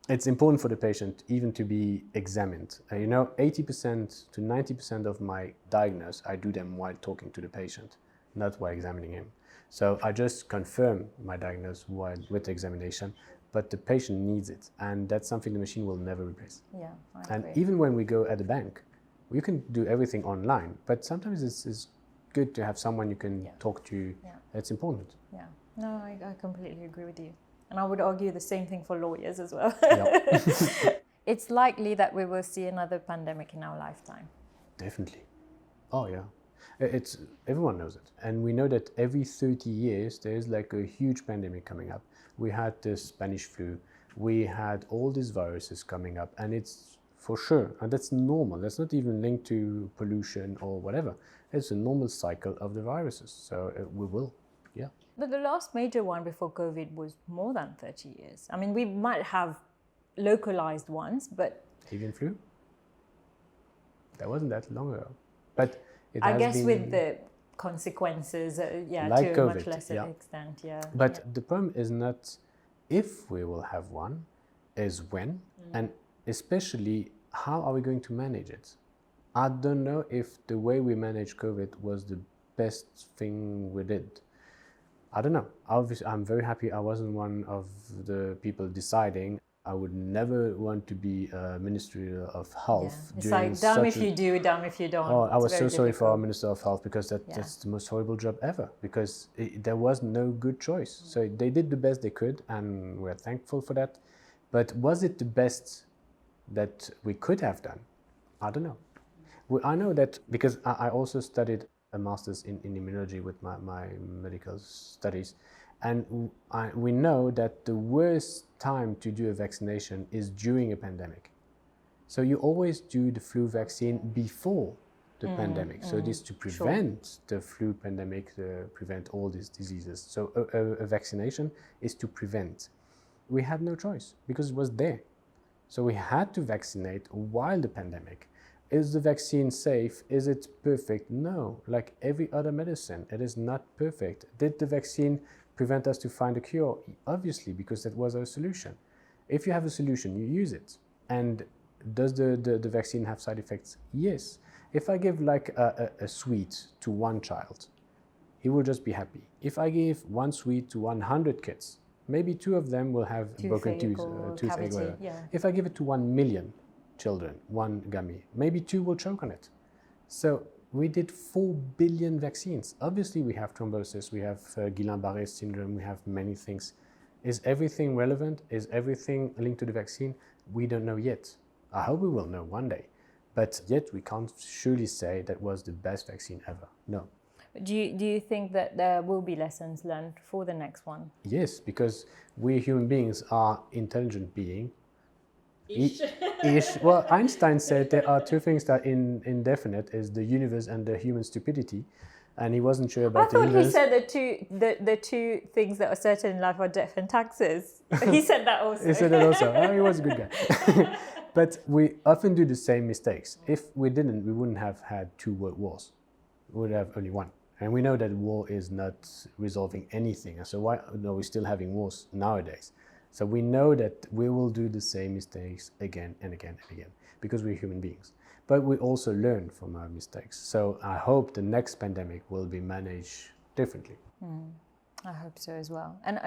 it's important for the patient even to be examined. 80% to 90% of my diagnose, I do them while talking to the patient, not while examining him. So I just confirm my diagnosis with the examination, but the patient needs it, and that's something the machine will never replace. Yeah, I And agree. even when we go at the bank, you can do everything online, but sometimes it's good to have someone you can talk to. Yeah. It's important. Yeah, no, I completely agree with you. And I would argue the same thing for lawyers as well. It's likely that we will see another pandemic in our lifetime. Definitely. Oh, yeah. Everyone knows it. And we know that every 30 years, there's like a huge pandemic coming up. We had the Spanish flu. We had all these viruses coming up. And it's for sure, and that's normal. That's not even linked to pollution or whatever. It's a normal cycle of the viruses. So we will, yeah. But the last major one before COVID was more than 30 years. I mean, we might have localized ones, but... Avian flu? That wasn't that long ago. But it I has guess been, with the consequences, like to a COVID, much lesser extent, But the problem is not if we will have one, is when, and especially how are we going to manage it? I don't know if the way we managed COVID was the best thing we did. I don't know. Obviously, I'm very happy I wasn't one of the people deciding. I would never want to be a Ministry of Health. It's like, damn if you do, damn if you don't. Oh, I was It's so very sorry for our difficult. Minister of Health, because that's the most horrible job ever, because there was no good choice. So they did the best they could, and we're thankful for that. But was it the best that we could have done? I don't know. I know that because I also studied a master's in immunology with my medical studies, and we know that the worst time to do a vaccination is during a pandemic. So you always do the flu vaccine before the pandemic. So it is to prevent the flu pandemic, to prevent all these diseases. So a vaccination is to prevent. We had no choice because it was there. So we had to vaccinate while the pandemic. Is the vaccine safe? Is it perfect? No. Like every other medicine, it is not perfect. Did the vaccine prevent us to find a cure? Obviously, because that was our solution. If you have a solution, you use it. And does the vaccine have side effects? Yes. If I give like a sweet to one child, he will just be happy. If I give one sweet to 100 kids, maybe 2 of them will have broken toothache. If I give it to 1 million children, one gummy, maybe 2 will choke on it. So we did 4 billion vaccines. Obviously we have thrombosis, we have Guillain-Barré syndrome, we have many things. Is everything relevant? Is everything linked to the vaccine? We don't know yet. I hope we will know one day. But yet we can't surely say that was the best vaccine ever. No. Do you think that there will be lessons learned for the next one? Yes, because we human beings are intelligent beings. Ish. Well, Einstein said there are 2 things that are indefinite, is the universe and the human stupidity. And he wasn't sure about the universe. I thought he said the two things that are certain in life are death and taxes. He said that also. He said that also. Oh, he was a good guy. But we often do the same mistakes. If we didn't, we wouldn't have had 2 world wars. We would have only one. And we know that war is not resolving anything. And so why are we still having wars nowadays? So we know that we will do the same mistakes again and again and again because we're human beings. But we also learn from our mistakes. So I hope the next pandemic will be managed differently. I hope so as well. And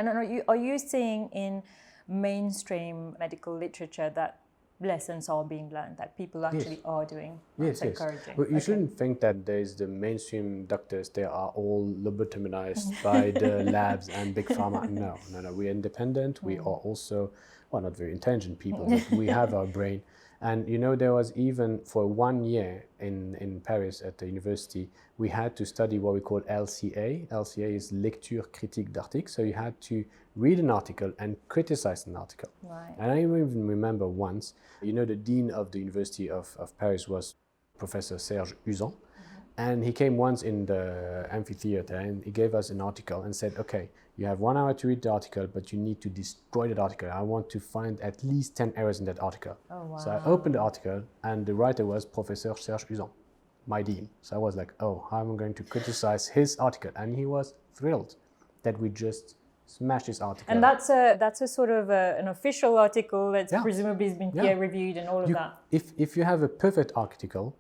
are you seeing in mainstream medical literature that lessons are being learned, that people actually are doing? Yes, That's encouraging. Well, you shouldn't think that there's the mainstream doctors, they are all lobotomized by the labs and big pharma. No. We're independent. We are also, well, not very intelligent people, but we have our brain. And there was even for 1 year in Paris at the university, we had to study what we call LCA. LCA is lecture critique d'article. So you had to read an article and criticize an article. Right. And I even remember once, the dean of the University of Paris was Professor Serge Uzan. And he came once in the amphitheater and he gave us an article and said, okay, you have 1 hour to read the article, but you need to destroy that article. I want to find at least 10 errors in that article. Oh, wow. So I opened the article and the writer was Professor Serge Uzan, my dean. So I was like, oh, how am I going to criticize his article? And he was thrilled that we just smashed his article. And that's a sort of an official article that's presumably has been peer reviewed and all of that. If you have a perfect article,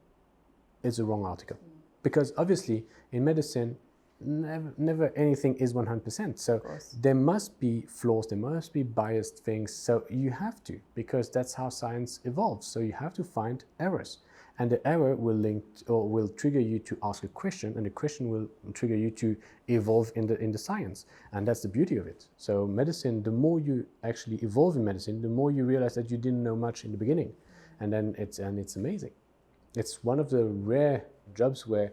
it's a wrong article. Because obviously in medicine, never anything is 100%. So there must be flaws, there must be biased things. So you have to, because that's how science evolves. So you have to find errors. And the error will trigger you to ask a question, and the question will trigger you to evolve in the science. And that's the beauty of it. So medicine, the more you actually evolve in medicine, the more you realize that you didn't know much in the beginning. And then it's amazing. It's one of the rare jobs where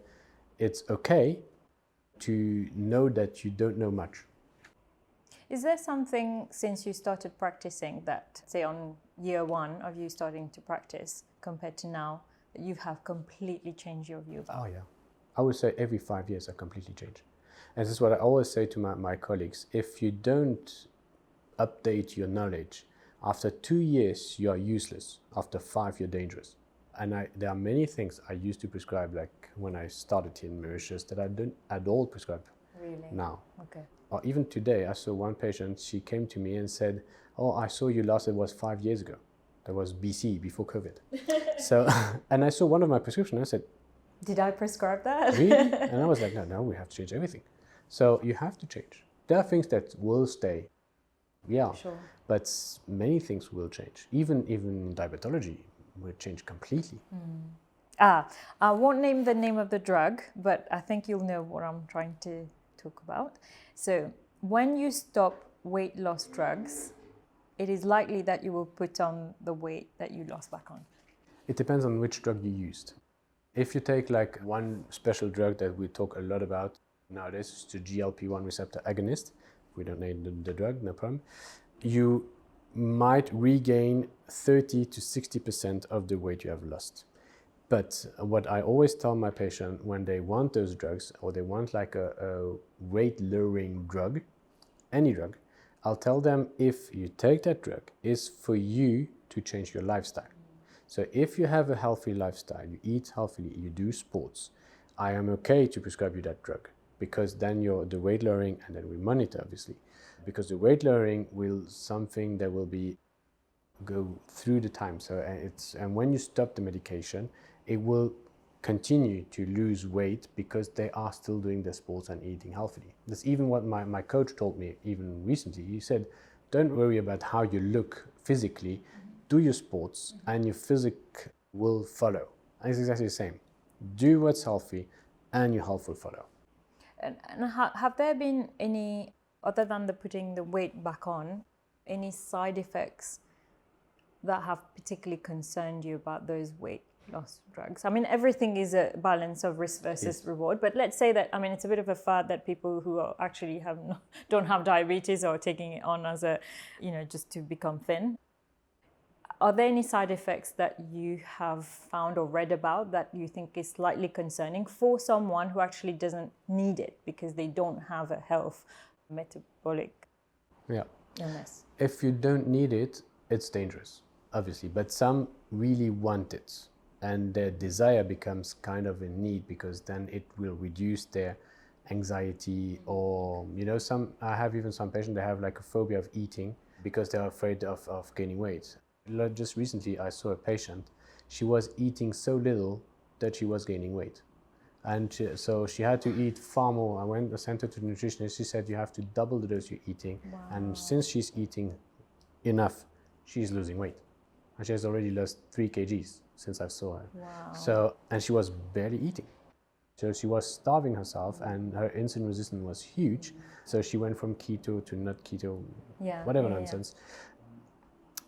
it's okay to know that you don't know much. Is there something since you started practicing that, say on year 1 of you starting to practice compared to now, that you have completely changed your view about? Oh yeah. I would say every 5 years I completely change. And this is what I always say to my colleagues. If you don't update your knowledge, after 2 years you are useless. After 5 you're dangerous. And there are many things I used to prescribe, like when I started in Mauritius, that I don't at all prescribe now. Okay. Or even today, I saw one patient, she came to me and said, oh, I saw you last, it was 5 years ago. That was BC, before COVID. So, and I saw one of my prescriptions, I said, did I prescribe that? Really? And I was like, no, we have to change everything. So you have to change. There are things that will stay, Sure. But many things will change. Even diabetology will change completely. I won't name the name of the drug, but I think you'll know what I'm trying to talk about. So when you stop weight loss drugs, it is likely that you will put on the weight that you lost back on. It depends on which drug you used. If you take like one special drug that we talk a lot about nowadays, it's the GLP-1 receptor agonist. We don't name the drug, no problem. You might regain 30 to 60% of the weight you have lost. But what I always tell my patient when they want those drugs, or they want like a weight-lowering drug, any drug, I'll tell them if you take that drug, it's for you to change your lifestyle. So if you have a healthy lifestyle, you eat healthily, you do sports, I am okay to prescribe you that drug, because then the weight lowering, and then we monitor obviously, because the weight lowering will something that will be go through the time. So and when you stop the medication, it will continue to lose weight because they are still doing their sports and eating healthily. That's even what my coach told me even recently. He said, don't worry about how you look physically, do your sports and your physique will follow. And it's exactly the same. Do what's healthy and your health will follow. And have there been any, other than putting the weight back on, any side effects that have particularly concerned you about those weight loss drugs? I mean, everything is a balance of risk versus reward, but let's say that, I mean, it's a bit of a fad that people who are actually don't have diabetes are taking it on as a, just to become thin. Are there any side effects that you have found or read about that you think is slightly concerning for someone who actually doesn't need it because they don't have a health metabolic illness? If you don't need it, it's dangerous, obviously, but some really want it. And their desire becomes kind of a need, because then it will reduce their anxiety, or I have even some patients that have like a phobia of eating because they're afraid of gaining weight. Just recently I saw a patient, she was eating so little that she was gaining weight, and so she had to eat far more. I sent her to the nutritionist. She said you have to double the dose you're eating. Wow. And since she's eating enough, she's losing weight, and she has already lost 3 kgs since I saw her. Wow. And she was barely eating. So she was starving herself, and her insulin resistance was huge. So she went from keto to not keto, whatever nonsense.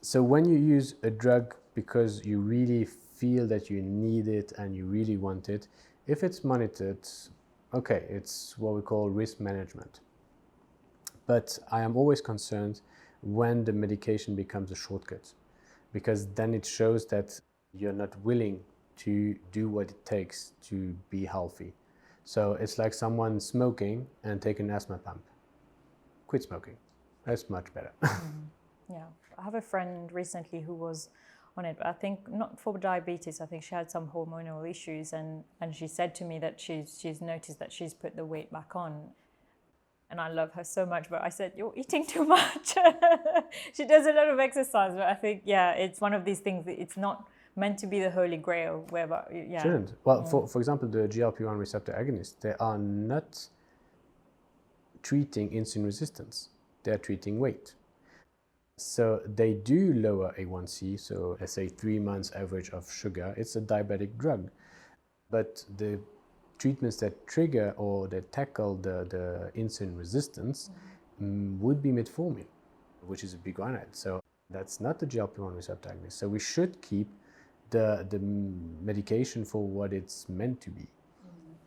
So when you use a drug because you really feel that you need it and you really want it, if it's monitored, okay, it's what we call risk management. But I am always concerned when the medication becomes a shortcut, because then it shows that you're not willing to do what it takes to be healthy. So it's like someone smoking and taking an asthma pump. Quit smoking. That's much better. Yeah. I have a friend recently who was on it, but I think not for diabetes. I think she had some hormonal issues, and she said to me that she's noticed that she's put the weight back on. And I love her so much, but I said, you're eating too much. She does a lot of exercise, but I think, it's one of these things that it's not meant to be the holy grail. Wherever, Shouldn't. Well, for example, the GLP-1 receptor agonists, they are not treating insulin resistance. They are treating weight. So they do lower A1C, so let's say 3 months average of sugar. It's a diabetic drug. But the treatments that trigger or that tackle the insulin resistance would be metformin, which is a big one. So that's not the GLP-1 receptor agonist. So we should keep the medication for what it's meant to be.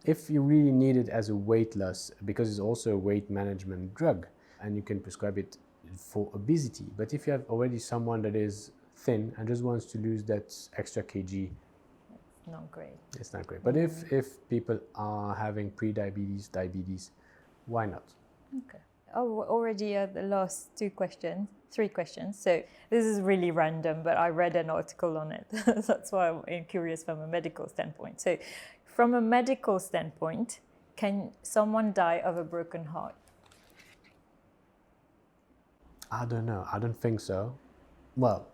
If you really need it as a weight loss, because it's also a weight management drug, and you can prescribe it for obesity. But if you have already someone that is thin and just wants to lose that extra kg, not great. It's not great. But if people are having pre-diabetes, diabetes, why not? Okay. Oh, already the last 3 questions. So this is really random, but I read an article on it. That's why I'm curious from a medical standpoint. So from a medical standpoint, can someone die of a broken heart? I don't know. I don't think so. Well,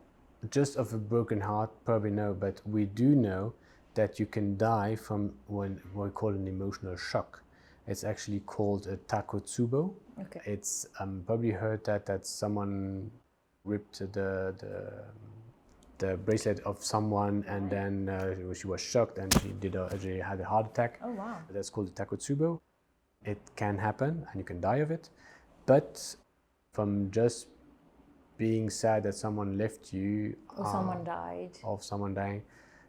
just of a broken heart, probably no. But we do know that you can die from what we call an emotional shock. It's actually called a takotsubo. Okay. It's probably heard that someone ripped the bracelet of someone, and then she was shocked and she had a heart attack. Oh wow. That's called the takotsubo. It can happen and you can die of it. But from just being sad that someone left you or someone died, of someone dying,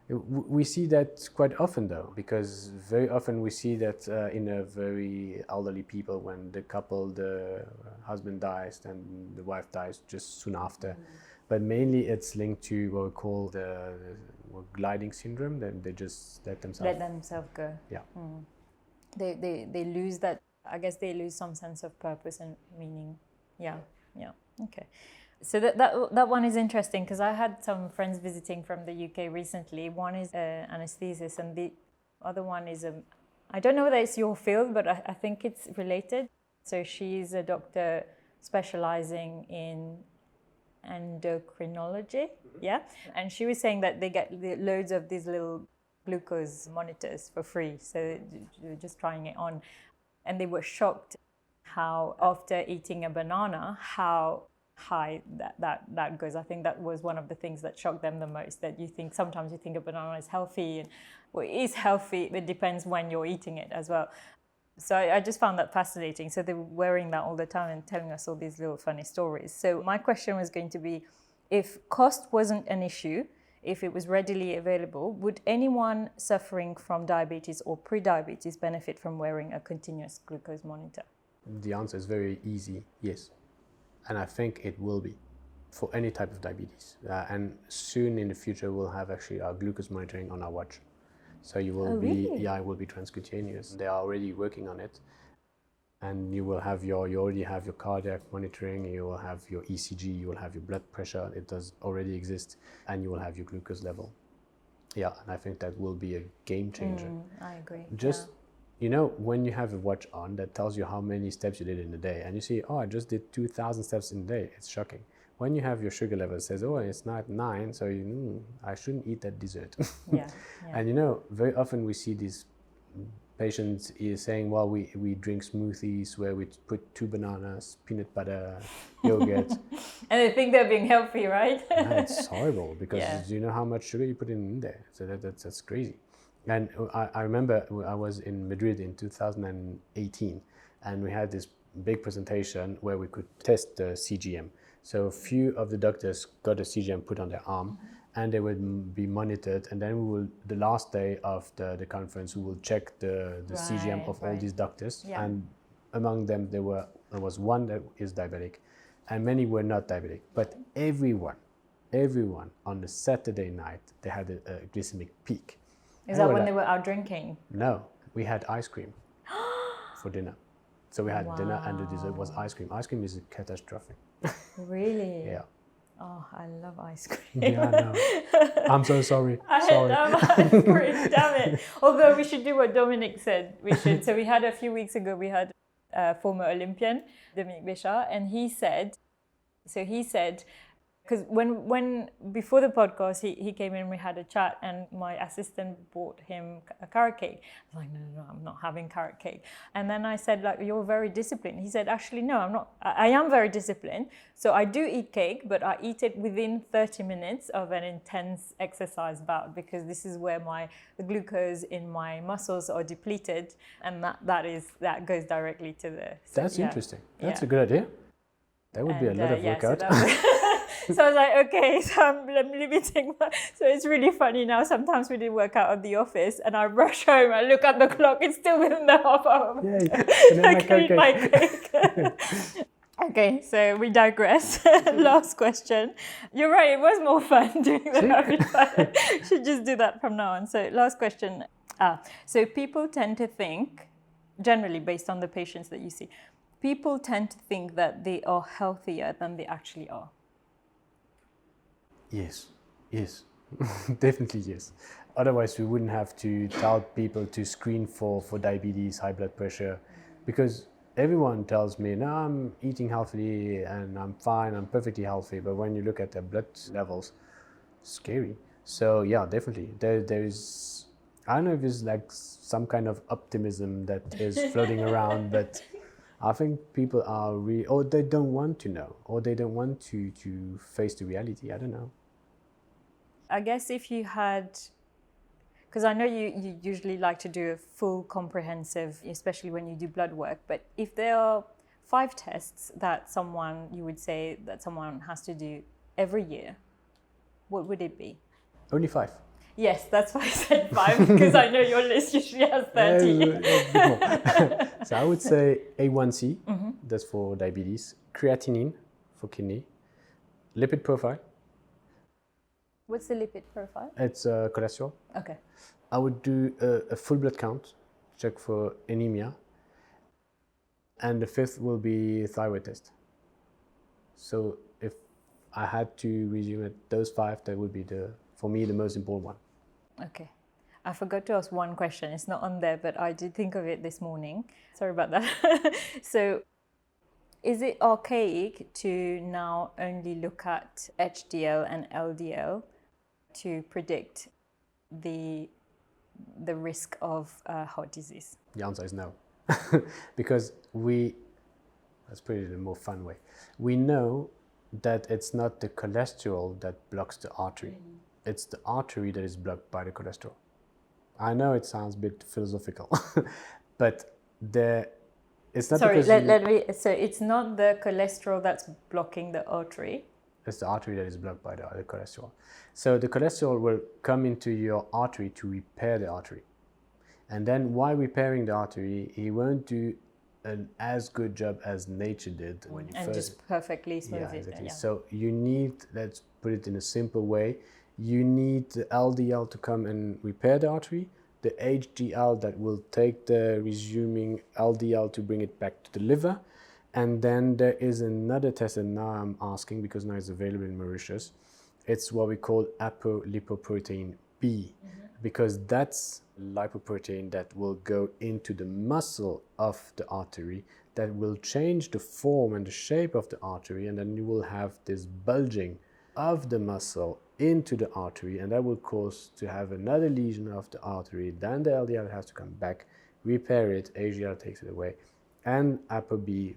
we see that quite often though, because very often we see that in a very elderly people, when the husband dies, then the wife dies just soon after. But mainly it's linked to what we call the gliding syndrome. Then they just let themselves go. Yeah. They lose that. I guess they lose some sense of purpose and meaning. Yeah. Okay. So that one is interesting, because I had some friends visiting from the UK recently. One is anesthesis, and the other one is I don't know whether it's your field, but I think it's related. So she's a doctor specializing in endocrinology, and she was saying that they get loads of these little glucose monitors for free. So they're just trying it on, and they were shocked how after eating a banana, how high that goes. I think that was one of the things that shocked them the most, that sometimes you think a banana is healthy, and well, it is healthy, but it depends when you're eating it as well. So I just found that fascinating. So they were wearing that all the time and telling us all these little funny stories. So my question was going to be, if cost wasn't an issue, if it was readily available, would anyone suffering from diabetes or pre-diabetes benefit from wearing a continuous glucose monitor? The answer is very easy, yes. And I think it will be for any type of diabetes. And soon in the future, we'll have actually our glucose monitoring on our watch. So you will it will be transcutaneous. They are already working on it. And you already have your cardiac monitoring, you will have your ECG, you will have your blood pressure. It does already exist. And you will have your glucose level. Yeah, and I think that will be a game changer. I agree. You know, when you have a watch on that tells you how many steps you did in a day, and you see, oh, I just did 2,000 steps in a day, it's shocking. When you have your sugar level, it says, oh, it's not 9, so I shouldn't eat that dessert. Yeah. And you know, very often we see these patients is saying, well, we drink smoothies where we put 2 bananas, peanut butter, yogurt. And they think they're being healthy, right? No, it's horrible because you know how much sugar you put in there. So that's crazy. And I remember I was in Madrid in 2018, and we had this big presentation where we could test the CGM. So a few of the doctors got a CGM put on their arm, and they would be monitored. And then we will, the last day of the conference, we will check the CGM of all these doctors. Yeah. And among them, there was one that is diabetic, and many were not diabetic. But everyone on the Saturday night, they had a glycemic peak. Is that when they were out drinking? No, we had ice cream for dinner. So we had dinner, and the dessert was ice cream. Ice cream is catastrophic. Really? Yeah. Oh, I love ice cream. Yeah, I know. I'm so sorry. I love ice cream, damn it. Although we should do what Dominic said. We should. So we had a few weeks ago, we had a former Olympian, Dominic Béchard, and he said, because when before the podcast he came in, we had a chat, and my assistant bought him a carrot cake. I was like, no, I'm not having carrot cake. And then I said, like, you're very disciplined. He said, actually, no, I'm not. I am very disciplined. So I do eat cake, but I eat it within 30 minutes of an intense exercise bout, because this is where the glucose in my muscles are depleted, and that goes directly to the. That's interesting. That's a good idea. That would be a lot of workout. So I was like, okay, so I'm limiting. So it's really funny now. Sometimes we do work out at the office, and I rush home. I look at the clock. It's still within the half hour. Yay. I can eat my cake. Okay, so we digress. Last question. You're right. It was more fun doing the rapid fire. Should just do that from now on. So last question. So people tend to think, generally based on the patients that you see, people tend to think that they are healthier than they actually are. Yes, definitely yes. Otherwise, we wouldn't have to tell people to screen for diabetes, high blood pressure, because everyone tells me, no, I'm eating healthily and I'm fine, I'm perfectly healthy. But when you look at their blood levels, scary. So yeah, definitely. There is, I don't know if it's like some kind of optimism that is floating around, but I think people are really, or they don't want to know, or they don't want to face the reality. I don't know. I guess if you had, because I know you usually like to do a full comprehensive, especially when you do blood work, but if there are 5 tests that you would say that someone has to do every year, what would it be? Only 5. Yes, that's why I said 5, because I know your list usually has 30. So I would say A1C, that's for diabetes, creatinine for kidney, lipid profile. What's the lipid profile? It's cholesterol. Okay. I would do a full blood count, check for anemia. And the 5th will be thyroid test. So if I had to resume at those 5, that would be for me the most important one. Okay. I forgot to ask one question. It's not on there, but I did think of it this morning. Sorry about that. So is it archaic to now only look at HDL and LDL to predict the risk of heart disease? The answer is no. Because let's put it in a more fun way. We know that it's not the cholesterol that blocks the artery. It's the artery that is blocked by the cholesterol. I know it sounds a bit philosophical, but it's not. Sorry, so it's not the cholesterol that's blocking the artery. It's the artery that is blocked by the cholesterol. So the cholesterol will come into your artery to repair the artery. And then while repairing the artery, he won't do an as good job as nature did when you first... And just perfectly smooth it. Exactly. Yeah. So you need, let's put it in a simple way, you need the LDL to come and repair the artery, the HDL that will take the resuming LDL to bring it back to the liver. And then there is another test that now I'm asking, because now it's available in Mauritius. It's what we call apolipoprotein B, because that's lipoprotein that will go into the muscle of the artery, that will change the form and the shape of the artery, and then you will have this bulging of the muscle into the artery, and that will cause to have another lesion of the artery. Then the LDL has to come back, repair it, HDL takes it away, and ApoB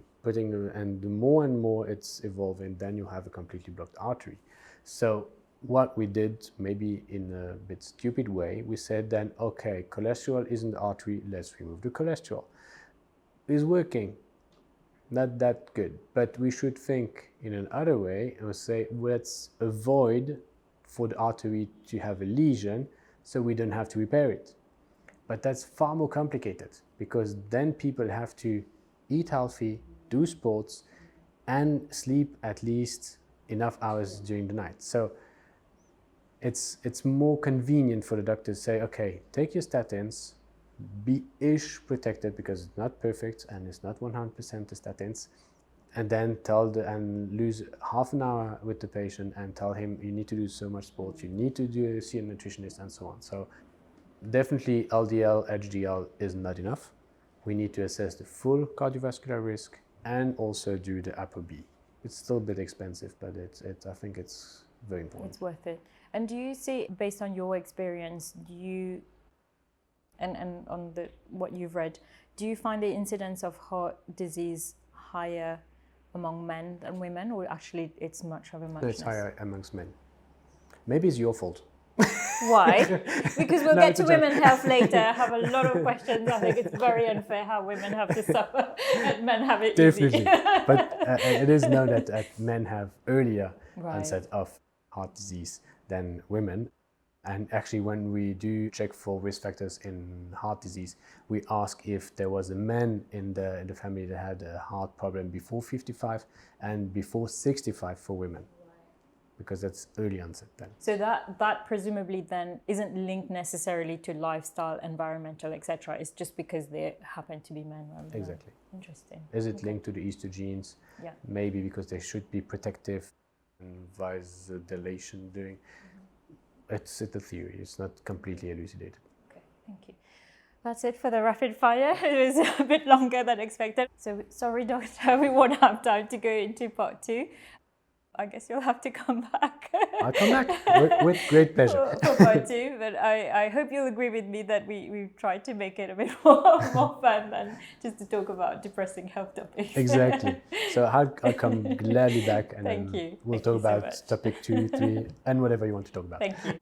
and the more and more it's evolving, then you have a completely blocked artery. So what we did, maybe in a bit stupid way, we said then, okay, cholesterol is in the artery, let's remove the cholesterol. It's working, not that good, but we should think in another way and say, let's avoid for the artery to have a lesion so we don't have to repair it. But that's far more complicated, because then people have to eat healthy, do sports, and sleep at least enough hours during the night. So it's more convenient for the doctor to say, okay, take your statins, be-ish protected, because it's not perfect and it's not 100% the statins, and then lose half an hour with the patient and tell him you need to do so much sports, you need to see a nutritionist, and so on. So definitely LDL, HDL is not enough. We need to assess the full cardiovascular risk and also do the ApoB. It's still a bit expensive, but I think it's very important. It's worth it. And do you see, based on your experience, and on what you've read, do you find the incidence of heart disease higher among men than women, or actually it's much of a muchness? No, it's higher amongst men. Maybe it's your fault. Why? Because we'll get to women's health later. I have a lot of questions. I think it's very unfair how women have to suffer and men have it Definitely. easy. But it is known that men have earlier onset of heart disease than women. And actually, when we do check for risk factors in heart disease, we ask if there was a man in the family that had a heart problem before 55 and before 65 for women, because that's early onset then. So that presumably then isn't linked necessarily to lifestyle, environmental, etc. It's just because they happen to be men rather than Exactly. Interesting. Is it linked to the estrogens? Yeah. Maybe because they should be protective and vasodilation doing. It's a theory. It's not completely elucidated. Okay, thank you. That's it for the rapid fire. It was a bit longer than expected. So sorry, doctor, we won't have time to go into part 2. I guess you'll have to come back. I'll come back with great pleasure. for part 2, but I hope you'll agree with me that we've tried to make it a bit more fun than just to talk about depressing health topics. Exactly. So I'll come gladly back, and Thank then you. we'll Thank talk you so about much. topic 2, 3, and whatever you want to talk about. Thank you.